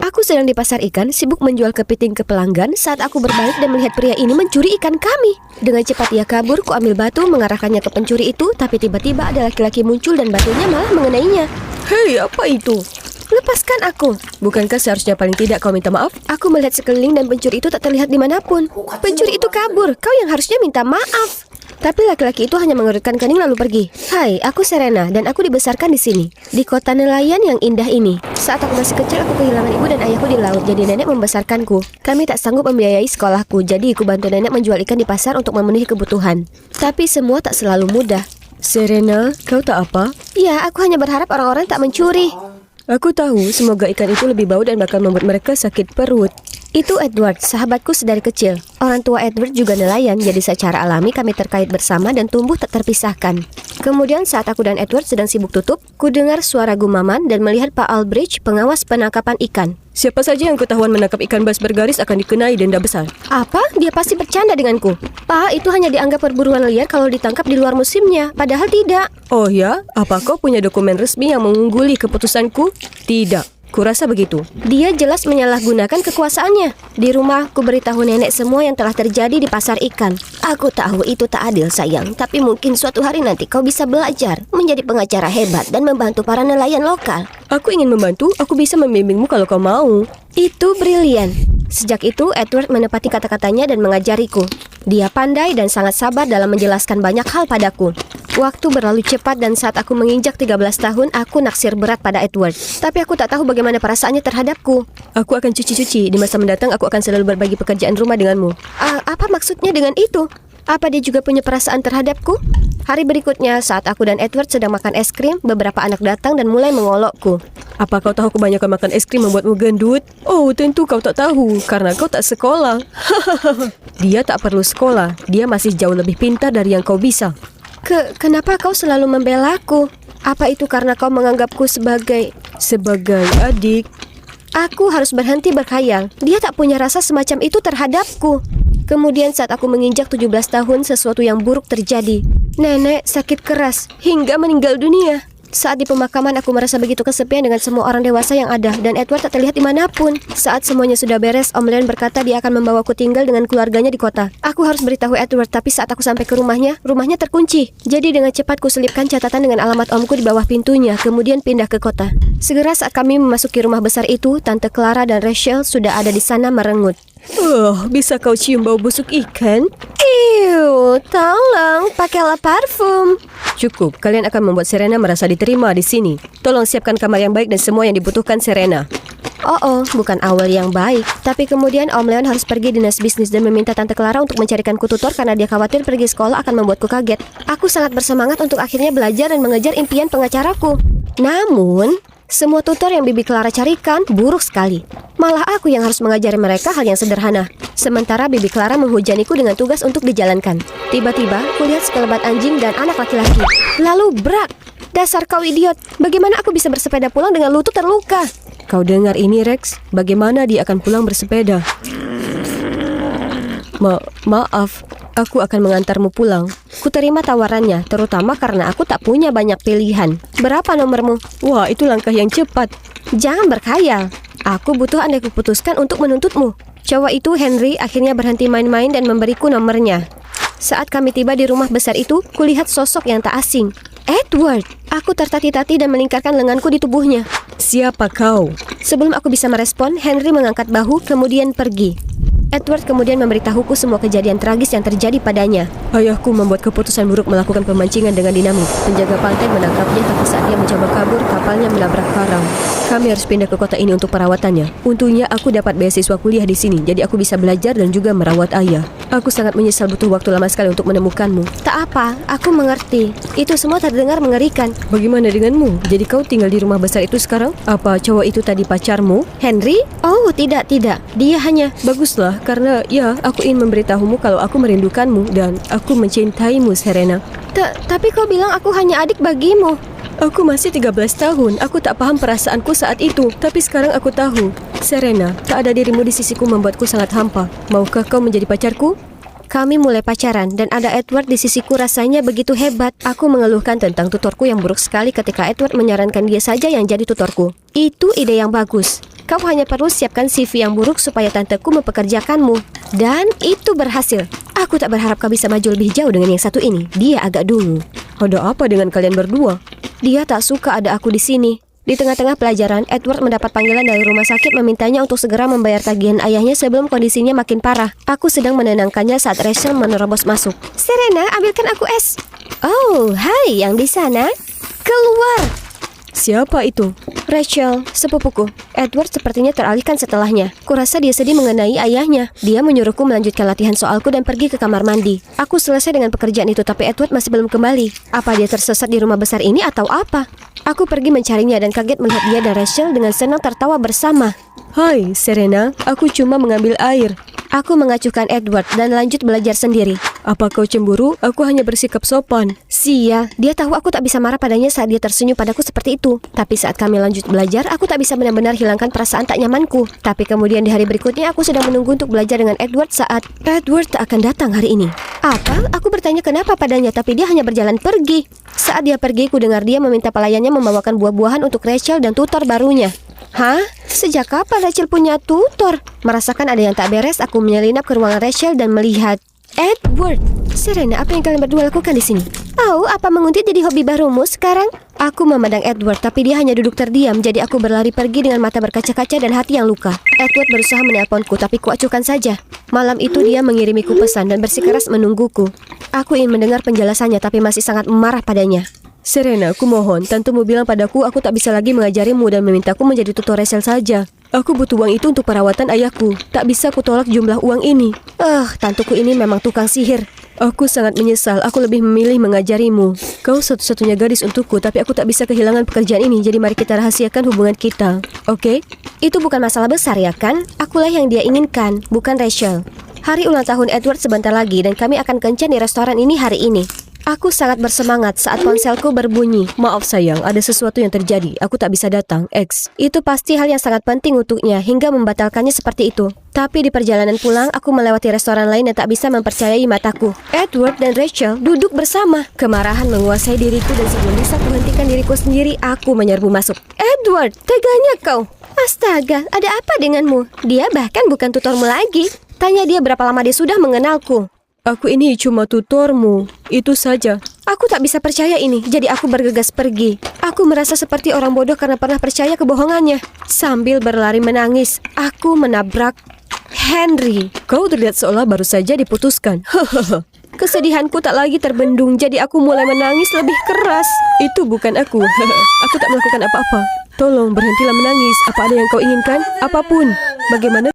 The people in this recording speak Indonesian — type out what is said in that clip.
Aku sedang di pasar ikan, sibuk menjual kepiting ke pelanggan saat aku berbalik dan melihat pria ini mencuri ikan kami. Dengan cepat ia kabur, ku ambil batu mengarahkannya ke pencuri itu, tapi tiba-tiba ada laki-laki muncul dan batunya malah mengenainya. Hei, apa itu? Lepaskan aku. Bukankah seharusnya paling tidak kau minta maaf? Aku melihat sekeliling dan pencuri itu tak terlihat dimanapun. Pencuri itu kabur, kau yang harusnya minta maaf. Tapi laki-laki itu hanya mengerutkan kening lalu pergi. Hai, aku Serena dan aku dibesarkan di sini, di kota nelayan yang indah ini. Saat aku masih kecil, aku kehilangan ibu dan ayahku di laut, jadi nenek membesarkanku. Kami tak sanggup membiayai sekolahku, jadi aku bantu nenek menjual ikan di pasar untuk memenuhi kebutuhan. Tapi semua tak selalu mudah. Serena, kau tak apa? Ya, aku hanya berharap orang-orang tak mencuri. Aku tahu, semoga ikan itu lebih bau dan bakal membuat mereka sakit perut. Itu Edward, sahabatku sedari kecil. Orang tua Edward juga nelayan, jadi secara alami kami terkait bersama dan tumbuh tak terpisahkan. Kemudian saat aku dan Edward sedang sibuk tutup, ku dengar suara gumaman dan melihat Pak Aldrich, pengawas penangkapan ikan. Siapa saja yang ketahuan menangkap ikan bas bergaris akan dikenai denda besar. Apa? Dia pasti bercanda denganku. Pak, itu hanya dianggap perburuan liar kalau ditangkap di luar musimnya. Padahal tidak. Oh ya? Apa kau punya dokumen resmi yang mengungguli keputusanku? Tidak. Kurasa begitu. Dia jelas menyalahgunakan kekuasaannya. Di rumah, ku beritahu nenek semua yang telah terjadi di pasar ikan. Aku tahu itu tak adil, sayang. Tapi mungkin suatu hari nanti kau bisa belajar menjadi pengacara hebat dan membantu para nelayan lokal. Aku ingin membantu, aku bisa membimbingmu kalau kau mau. Itu brilian. Sejak itu, Edward menepati kata-katanya dan mengajariku. Dia pandai dan sangat sabar dalam menjelaskan banyak hal padaku. Waktu berlalu cepat dan saat aku menginjak 13 tahun, aku naksir berat pada Edward. Tapi aku tak tahu bagaimana perasaannya terhadapku. Aku akan cuci-cuci. Di masa mendatang, aku akan selalu berbagi pekerjaan rumah denganmu. Apa maksudnya dengan itu? Apa dia juga punya perasaan terhadapku? Hari berikutnya, saat aku dan Edward sedang makan es krim, beberapa anak datang dan mulai mengolokku. Apa kau tahu kebanyakan makan es krim membuatmu gendut? Oh, tentu kau tak tahu, karena kau tak sekolah. Dia tak perlu sekolah. Dia masih jauh lebih pintar dari yang kau bisa. Kenapa kau selalu membelaku? Apa itu karena kau menganggapku sebagai adik? Aku harus berhenti berkhayal. Dia tak punya rasa semacam itu terhadapku. Kemudian saat aku menginjak 17 tahun, sesuatu yang buruk terjadi. Nenek sakit keras hingga meninggal dunia. Saat di pemakaman aku merasa begitu kesepian dengan semua orang dewasa yang ada dan Edward tak terlihat dimanapun. Saat semuanya sudah beres, Om Leon berkata dia akan membawaku tinggal dengan keluarganya di kota. Aku harus beritahu Edward, tapi saat aku sampai ke rumahnya terkunci. Jadi dengan cepat ku selipkan catatan dengan alamat omku di bawah pintunya, kemudian pindah ke kota. Segera saat kami memasuki rumah besar itu, Tante Clara dan Rachel sudah ada di sana merengut. Bisa kau cium bau busuk ikan? Tolong, pakailah parfum. Cukup, kalian akan membuat Serena merasa diterima di sini. Tolong siapkan kamar yang baik dan semua yang dibutuhkan Serena. Bukan awal yang baik. Tapi kemudian Om Leon harus pergi dinas bisnis dan meminta Tante Clara untuk mencarikanku tutor karena dia khawatir pergi sekolah akan membuatku kaget. Aku sangat bersemangat untuk akhirnya belajar dan mengejar impian pengacaraku. Namun, semua tutor yang Bibi Clara carikan buruk sekali. Malah aku yang harus mengajari mereka hal yang sederhana. Sementara Bibi Clara menghujaniku dengan tugas untuk dijalankan. Tiba-tiba, kulihat sekelebat anjing dan anak laki-laki. Lalu brak! Dasar kau idiot! Bagaimana aku bisa bersepeda pulang dengan lutut terluka? Kau dengar ini, Rex? Bagaimana dia akan pulang bersepeda? Maaf, aku akan mengantarmu pulang. Kuterima tawarannya, terutama karena aku tak punya banyak pilihan. Berapa nomormu? Wah, itu langkah yang cepat. Jangan berkhayal. Aku butuh andai kuputuskan untuk menuntutmu. Cowok itu, Henry, akhirnya berhenti main-main dan memberiku nomornya. Saat kami tiba di rumah besar itu, kulihat sosok yang tak asing. Edward! Aku tertati-tati dan melingkarkan lenganku di tubuhnya. Siapa kau? Sebelum aku bisa merespon, Henry mengangkat bahu kemudian pergi. Edward kemudian memberitahuku semua kejadian tragis yang terjadi padanya. Ayahku membuat keputusan buruk melakukan pemancingan dengan dinamit. Penjaga pantai menangkapnya, tapi saat dia mencoba kabur, kapalnya menabrak karang. Kami harus pindah ke kota ini untuk perawatannya. Untungnya aku dapat beasiswa kuliah di sini, jadi aku bisa belajar dan juga merawat ayah. Aku sangat menyesal butuh waktu lama sekali untuk menemukanmu. Tak apa, aku mengerti. Itu semua terdengar mengerikan. Bagaimana denganmu? Jadi kau tinggal di rumah besar itu sekarang? Apa cowok itu tadi pacarmu? Henry? Oh, tidak. Dia hanya... Baguslah, karena ya, aku ingin memberitahumu kalau aku merindukanmu dan aku mencintaimu, Serena. Tapi kau bilang aku hanya adik bagimu. Aku masih 13 tahun. Aku tak paham perasaanku saat itu. Tapi sekarang aku tahu. Serena, tak ada dirimu di sisiku membuatku sangat hampa. Maukah kau menjadi pacarku? Kami mulai pacaran dan ada Edward di sisiku rasanya begitu hebat. Aku mengeluhkan tentang tutorku yang buruk sekali ketika Edward menyarankan dia saja yang jadi tutorku. Itu ide yang bagus. Kau hanya perlu siapkan CV yang buruk supaya tanteku mempekerjakanmu. Dan itu berhasil. Aku tak berharap kau bisa maju lebih jauh dengan yang satu ini. Dia agak dungu. Ada apa dengan kalian berdua? Dia tak suka ada aku di sini. Di tengah-tengah pelajaran, Edward mendapat panggilan dari rumah sakit memintanya untuk segera membayar tagihan ayahnya sebelum kondisinya makin parah. Aku sedang menenangkannya saat Rachel menerobos masuk. Serena, ambilkan aku es. Oh, hai yang di sana. Keluar. Siapa itu? Rachel, sepupuku. Edward sepertinya teralihkan setelahnya. Kurasa dia sedih mengenai ayahnya. Dia menyuruhku melanjutkan latihan soalku dan pergi ke kamar mandi. Aku selesai dengan pekerjaan itu, tapi Edward masih belum kembali. Apa dia tersesat di rumah besar ini atau apa? Aku pergi mencarinya dan kaget melihat dia dan Rachel dengan senang tertawa bersama. Hai, Serena. Aku cuma mengambil air. Aku mengacuhkan Edward dan lanjut belajar sendiri. Apa kau cemburu? Aku hanya bersikap sopan. Sial, dia tahu aku tak bisa marah padanya saat dia tersenyum padaku seperti itu. Tapi saat kami lanjut belajar, aku tak bisa benar-benar hilangkan perasaan tak nyamanku. Tapi kemudian di hari berikutnya, aku sedang menunggu untuk belajar dengan Edward saat Edward tak akan datang hari ini. Apa? Aku bertanya kenapa padanya, tapi dia hanya berjalan pergi. Saat dia pergi, ku dengar dia meminta pelayannya membawakan buah-buahan untuk Rachel dan tutor barunya. Hah? Sejak kapan Rachel punya tutor? Merasakan ada yang tak beres, aku menyelinap ke ruangan Rachel dan melihat Edward. Serena, apa yang kalian berdua lakukan di sini? Oh, apa menguntit jadi hobi barumu sekarang? Aku memandang Edward, tapi dia hanya duduk terdiam. Jadi aku berlari pergi dengan mata berkaca-kaca dan hati yang luka. Edward berusaha menelponku, tapi kuacuhkan saja. Malam itu dia mengirimiku pesan dan bersikeras menungguku. Aku ingin mendengar penjelasannya, tapi masih sangat marah padanya. Serena, aku mohon, tantumu bilang padaku aku tak bisa lagi mengajarimu dan memintaku menjadi tutor Rachel saja. Aku butuh uang itu untuk perawatan ayahku. Tak bisa kutolak jumlah uang ini. Tantuku ini memang tukang sihir. Aku sangat menyesal, aku lebih memilih mengajarimu. Kau satu-satunya gadis untukku, tapi aku tak bisa kehilangan pekerjaan ini. Jadi mari kita rahasiakan hubungan kita. Oke? Itu bukan masalah besar ya kan? Akulah yang dia inginkan, bukan Rachel. Hari ulang tahun Edward sebentar lagi dan kami akan kencan di restoran ini hari ini. Aku sangat bersemangat saat ponselku berbunyi. Maaf sayang, ada sesuatu yang terjadi. Aku tak bisa datang. X. Itu pasti hal yang sangat penting untuknya hingga membatalkannya seperti itu. Tapi di perjalanan pulang, aku melewati restoran lain dan tak bisa mempercayai mataku. Edward dan Rachel duduk bersama. Kemarahan menguasai diriku dan sebelum bisa kuhentikan diriku sendiri, aku menyerbu masuk. Edward, teganya kau. Astaga, ada apa denganmu? Dia bahkan bukan tutormu lagi. Tanya dia berapa lama dia sudah mengenalku. Aku ini cuma tutormu. Itu saja. Aku tak bisa percaya ini, jadi aku bergegas pergi. Aku merasa seperti orang bodoh karena pernah percaya kebohongannya. Sambil berlari menangis, aku menabrak Henry. Kau terlihat seolah baru saja diputuskan. Kesedihanku tak lagi terbendung, jadi aku mulai menangis lebih keras. Itu bukan aku. Aku tak melakukan apa-apa. Tolong berhentilah menangis. Apa ada yang kau inginkan? Apapun. Bagaimana